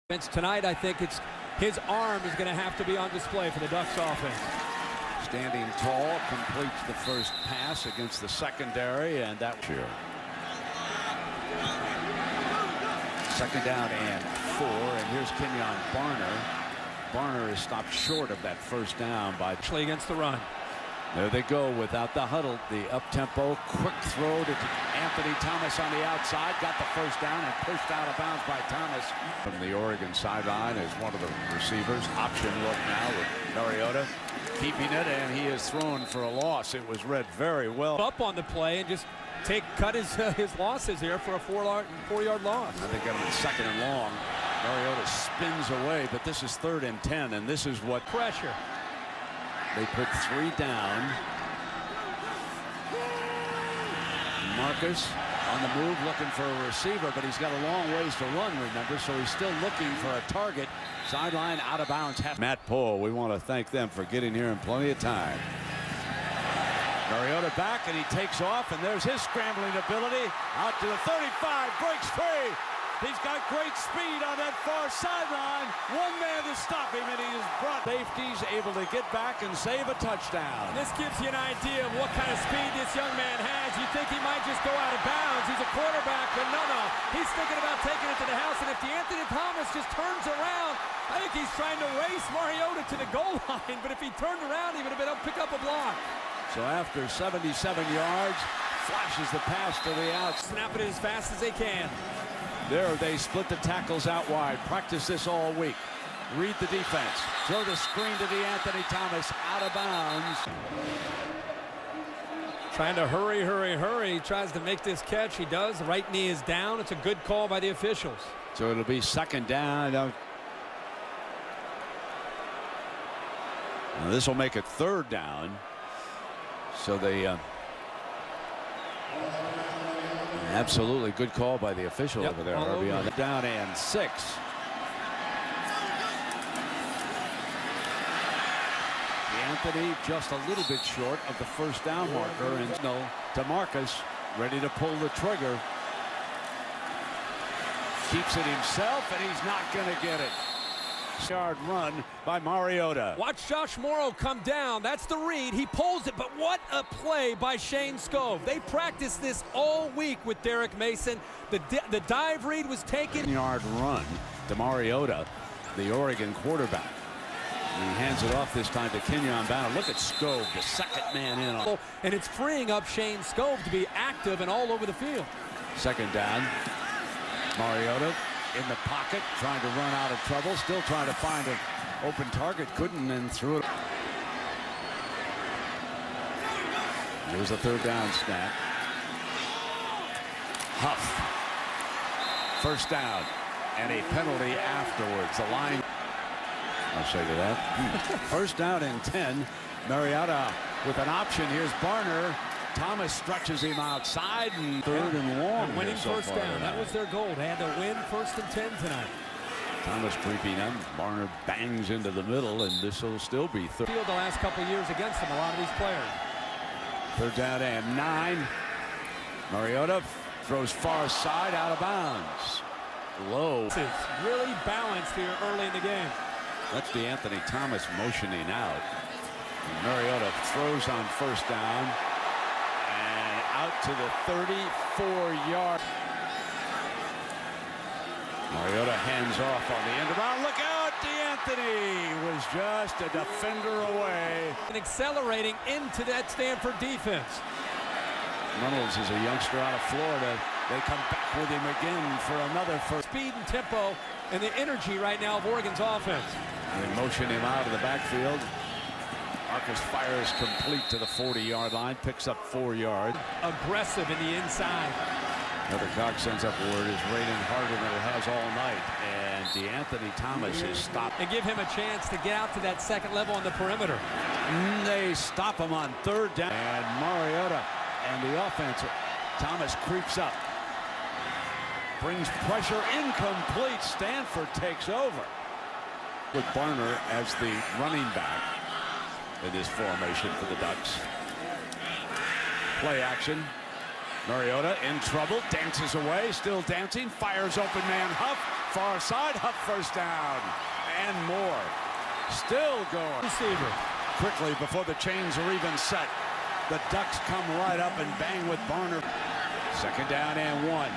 Tonight, I think it's his arm is going to have to be on display for the Ducks offense. Standing tall, completes the first pass against the secondary, and that here. Second down and 4, and here's Kenyon Barner. Barner is stopped short of that first down by Actually against the run. There they go without the huddle. The up-tempo, quick throw to Anthony Thomas on the outside. Got the first down and pushed out of bounds by Thomas. From the Oregon sideline is one of the receivers. Option look now with Mariota keeping it, and he is thrown for a loss. It was read very well. Up on the play and just cut his losses here for a 4-yard loss. I think on second and long. Mariota spins away, but this is 3rd and 10, and this is what pressure. They put 3 down. Marcus on the move looking for a receiver, but he's got a long ways to run, remember, so he's still looking for a target. Sideline out of bounds. Matt Pohl, we want to thank them for getting here in plenty of time. Mariota back, and he takes off, and there's his scrambling ability. Out to the 35, breaks free. He's got great speed on that far sideline. One man to stop him, and he is brought. Safety's able to get back and save a touchdown. This gives you an idea of what kind of speed this young man has. You think he might just go out of bounds. He's a quarterback, but no. He's thinking about taking it to the house, and if Anthony Thomas just turns around, I think he's trying to race Mariota to the goal line, but if he turned around, he would have been able to pick up a block. So after 77 yards, flashes the pass to the out. Snap it as fast as they can. There they split the tackles out wide. Practice this all week. Read the defense. Throw the screen to the Anthony Thomas, out of bounds. Trying to hurry. He tries to make this catch. He does. The right knee is down. It's a good call by the officials. So it'll be 2nd down. Now this will make it 3rd down. So they absolutely good call by the official over there. Harvey on the down and 6. Anthony just a little bit short of the first down marker, and to Marcus, ready to pull the trigger. Keeps it himself, and he's not going to get it. Yard run by Mariota. Watch Josh Morrow come down. That's the read. He pulls it, but what a play by Shane Skov. They practiced this all week with Derek Mason. The dive read was taken. Yard run to Mariota, the Oregon quarterback. And he hands it off this time to Kenyon Barner. Look at Skov, the second man in. And it's freeing up Shane Skov to be active and all over the field. 2nd down. Mariota in the pocket, trying to run out of trouble, still trying to find an open target, couldn't, and threw it. There's a 3rd down snap. Huff. 1st down, and a penalty afterwards. The line. I'll say to that. 1st down and 10. Mariota with an option. Here's Barner. Thomas stretches him outside, and 3rd and long. Winning first down. That was their goal. They had to win 1st and 10 tonight. Thomas creeping in. Barner bangs into the middle, and this will still be 3rd. Field the last couple of years against them, a lot of these players. 3rd down and 9. Mariota throws far side, out of bounds. Low. This is really balanced here early in the game. That's the Anthony Thomas motioning out. Mariota throws on 1st down. Out to the 34-yard. Mariota hands off on the end around. Look out! DeAnthony was just a defender away. And accelerating into that Stanford defense. Reynolds is a youngster out of Florida. They come back with him again for another first. Speed and tempo and the energy right now of Oregon's offense. They motion him out of the backfield. Marcus fires complete to the 40-yard line, picks up 4 yards. Aggressive in the inside. Another Cox sends up word is raining harder than it has all night, and DeAnthony Thomas is stopped. And give him a chance to get out to that 2nd level on the perimeter. They stop him on 3rd down, and Mariota and the offense. Thomas creeps up, brings pressure, incomplete. Stanford takes over with Barner as the running back in this formation for the Ducks. Play action. Mariota in trouble, dances away, still dancing, fires open man Huff, Far side, up first down. And more. Still going. Receiver. Quickly before the chains are even set. The Ducks come right up and bang with Barner. Second down and 1.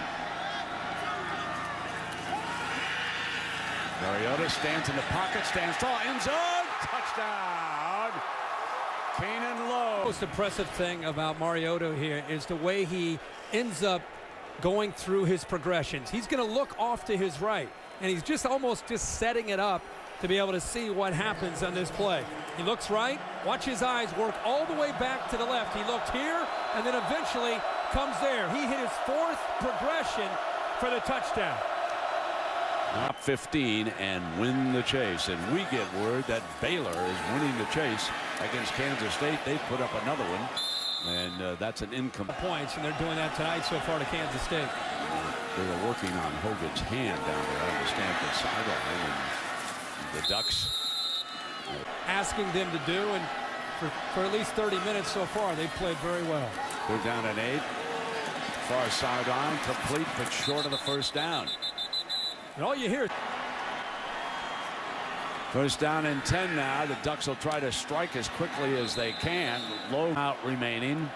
Mariota stands in the pocket, stands tall, end zone, touchdown. Keenan Lowe. The most impressive thing about Mariota here is the way he ends up going through his progressions. He's going to look off to his right, and he's just almost setting it up to be able to see what happens on this play. He looks right, watch his eyes work all the way back to the left. He looked here, and then eventually comes there. He hit his 4th progression for the touchdown. Top 15 and win the chase, and we get word that Baylor is winning the chase against Kansas State. They put up another one, and that's an incomplete points, and they're doing that tonight so far to Kansas State. They were working on Hogan's hand down there on the Stanford sideline, and the Ducks asking them to do, and for at least 30 minutes so far, they've played very well. They're down at 8. Far sideline, complete, but short of the first down. And all you hear. First down and 10 now. The Ducks will try to strike as quickly as they can. Low out remaining.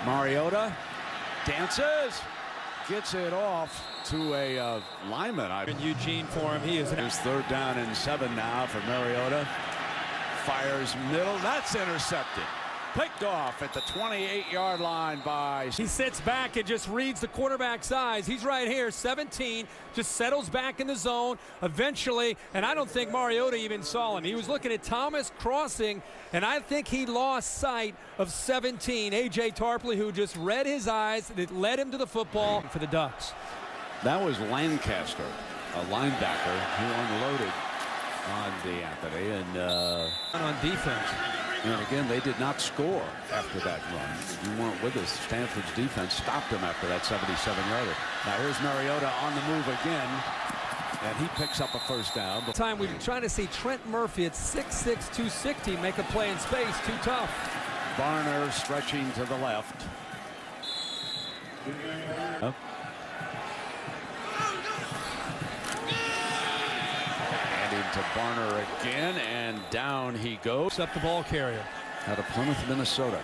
Mariota dances, gets it off to a lineman. And Eugene for him. He is. There's third down and 7 now for Mariota. Fires middle. That's intercepted. Picked off at the 28-yard line by. He sits back and just reads the quarterback's eyes. He's right here, 17, just settles back in the zone eventually, and I don't think Mariota even saw him. He was looking at Thomas crossing, and I think he lost sight of 17. A.J. Tarpley, who just read his eyes, that led him to the football for the Ducks. That was Lancaster, a linebacker who unloaded on Anthony, and on defense. And again, they did not score after that run. You weren't with us. Stanford's defense stopped him after that 77-yarder. Now here's Mariota on the move again, and he picks up a first down. Time we've been trying to see Trent Murphy at 6'6", 260 make a play in space. Too tough. Barner stretching to the left. Up. To Barner again, and down he goes. Up the ball carrier. Out of Plymouth, Minnesota.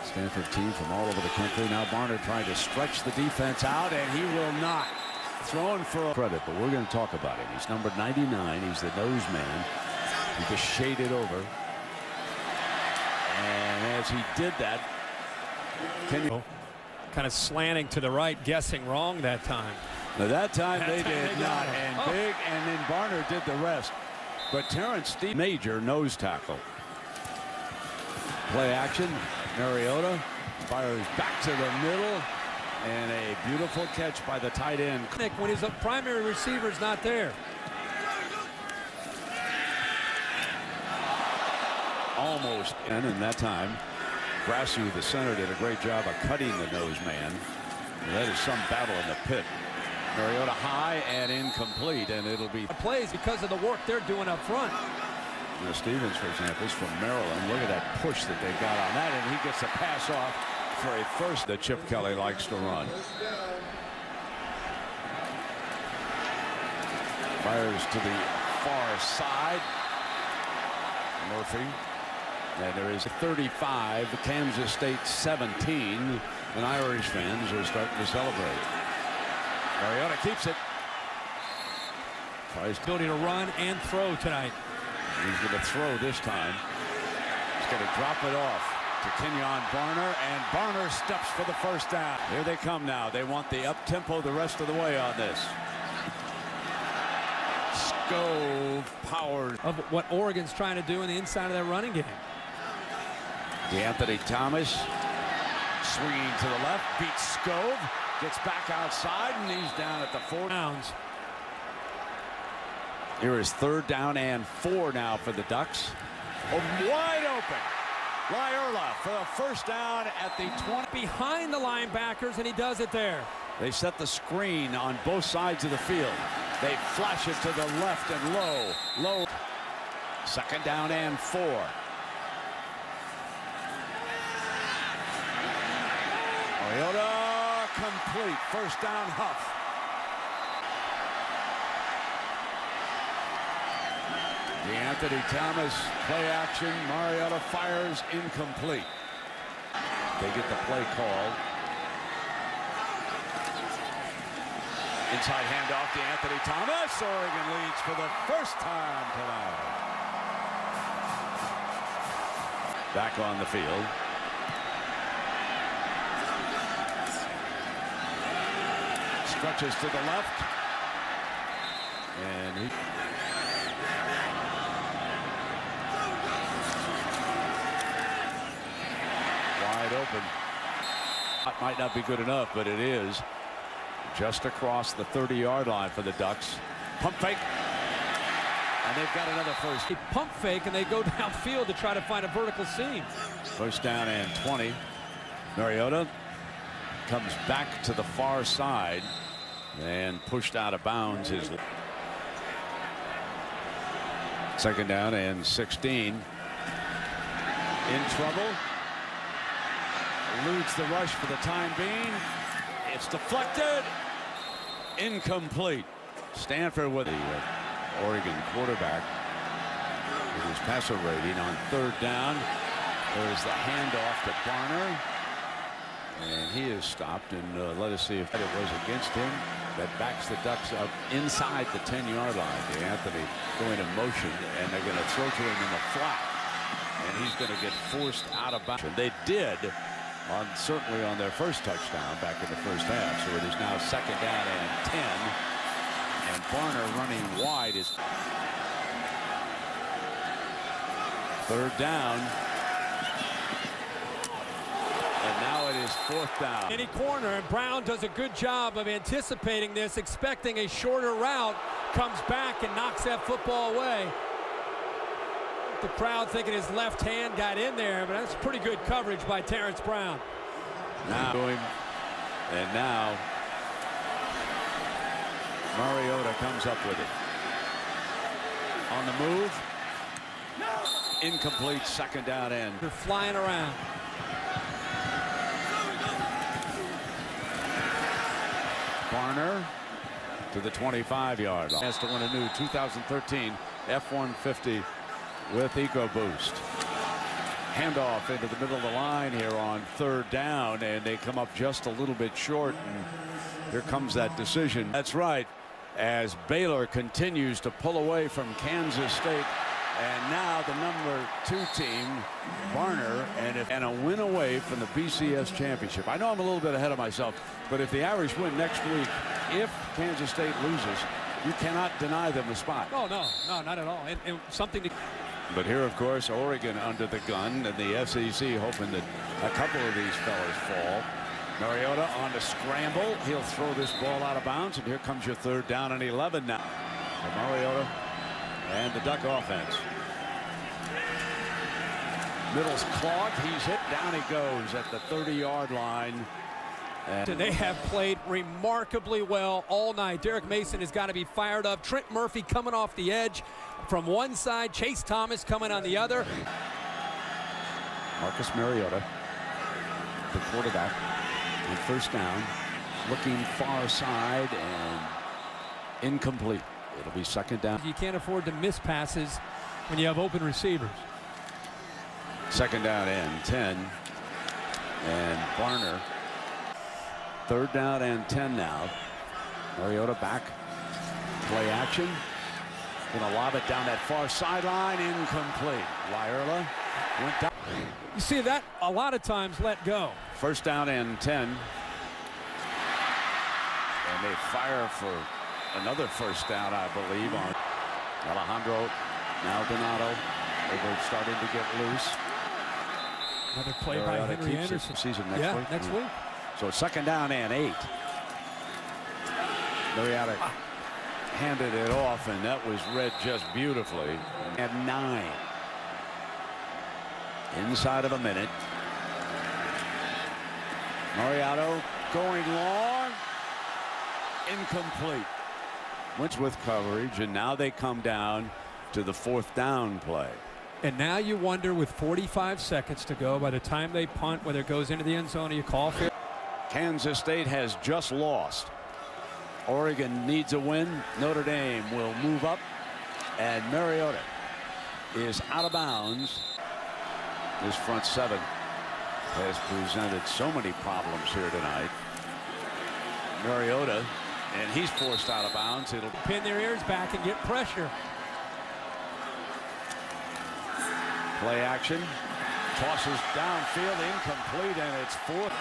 Stanford team from all over the country. Now Barner trying to stretch the defense out, and he will not. Throwing for a credit, but we're going to talk about him. He's number 99. He's the nose man. He just shaded over. And as he did that, kind of slanting to the right, guessing wrong that time. Now that time they did not, and big, and then Barner did the rest. But Terrence Steve, major nose tackle. Play action, Mariota fires back to the middle, and a beautiful catch by the tight end. When his primary receiver is not there. Almost, and in that time, Grassu, the center, did a great job of cutting the nose man. That is some battle in the pit. Mariota high and incomplete, and it'll be plays because of the work they're doing up front. Now Stevens, for example, is from Maryland. Look at that push that they got on that, and he gets a pass off for a first that Chip Kelly likes to run. Fires to the far side. Murphy. And there is a 35, Kansas State 17, and Irish fans are starting to celebrate. Mariota keeps it. Tries ability to run and throw tonight. He's going to throw this time. He's going to drop it off to Kenyon Barner, and Barner steps for the first down. Here they come now. They want the up-tempo the rest of the way on this. Scove powers. Of what Oregon's trying to do in the inside of that running game. Anthony Thomas swinging to the left, beats Scove. Gets back outside, and he's down at the 4 downs. Here is third down and 4 now for the Ducks. Wide open. Laierla for a first down at the 20. Behind the linebackers, and he does it there. They set the screen on both sides of the field. They flash it to the left and low. Second down and 4. Mariota complete. incomplete. First down, Huff. Anthony Thomas, play action. Mariota fires, incomplete. They get the play called. Inside handoff to Anthony Thomas. Oregon leads for the first time tonight. Back on the field. Stretches to the left. And he... wide open. That might not be good enough, but it is. Just across the 30-yard line for the Ducks. Pump fake. And they've got another first. They pump fake and they go downfield to try to find a vertical seam. First down and 20. Mariota comes back to the far side and pushed out of bounds. His second down and 16. In trouble. Eludes the rush for the time being. It's deflected. Incomplete. Stanford with the Oregon quarterback with his passer rating on third down. There's the handoff to Barner. And he is stopped. And let us see if it was against him. That backs the Ducks up inside the 10-yard line. Anthony going in motion. And they're going to throw to him in the flat. And he's going to get forced out of bounds. They did. Certainly on their first touchdown back in the first half. So it is now second down and 10. And Barner running wide is third down. And now it is fourth down. Any corner, and Brown does a good job of anticipating this, expecting a shorter route, comes back and knocks that football away. The crowd thinking his left hand got in there, but that's pretty good coverage by Terrence Brown. Now, and now Mariota comes up with it. On the move. Incomplete, second down end. They're flying around. Barner to the 25-yard line. Has to win a new 2013 F-150 with EcoBoost. Handoff into the middle of the line here on third down, and they come up just a little bit short. And here comes that decision. That's right, as Baylor continues to pull away from Kansas State. And now the number 2 team, Barner, and a win away from the BCS championship. I know I'm a little bit ahead of myself, but if the Irish win next week, if Kansas State loses, you cannot deny them a spot. Oh, no, not at all. And something to... But here, of course, Oregon under the gun, and the SEC hoping that a couple of these fellas fall. Mariota on the scramble. He'll throw this ball out of bounds, and here comes your third down and 11 now. So Mariota and the Duck offense. Middle's clogged. He's hit. Down he goes at the 30-yard line. And they have played remarkably well all night. Derek Mason has got to be fired up. Trent Murphy coming off the edge from one side. Chase Thomas coming on the other. Marcus Mariota, the quarterback, on first down, looking far side and incomplete. It'll be second down. You can't afford to miss passes when you have open receivers. Second down and 10. And Barner. Third down and 10 now. Mariota back. Play action. Gonna lob it down that far sideline. Incomplete. Lyerla went down. You see that a lot of times let go. First down and 10. And they fire for another first down, I believe, on Alejandro Maldonado. They're starting to get loose. Another play by Henry Anderson. Season next week. Next week. So second down and 8. Mariota handed it off, and that was read just beautifully. And 9. Inside of a minute. Mariota going long. Incomplete. Wentz with coverage, and now they come down to the fourth down play. And now you wonder, with 45 seconds to go, by the time they punt, whether it goes into the end zone or you call for it. Kansas State has just lost. Oregon needs a win. Notre Dame will move up, and Mariota is out of bounds. This front seven has presented so many problems here tonight. Mariota, and he's forced out of bounds. It'll pin their ears back and get pressure. Play action. Tosses downfield, incomplete, and it's fourth.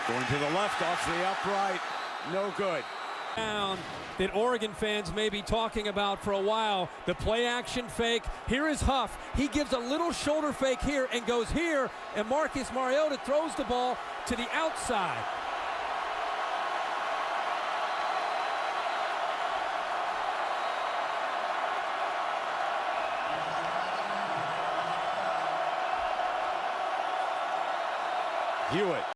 Going to the left off the upright. No good. Down that Oregon fans may be talking about for a while. The play action fake. Here is Huff. He gives a little shoulder fake here and goes here, and Marcus Mariota throws the ball to the outside. Hewitt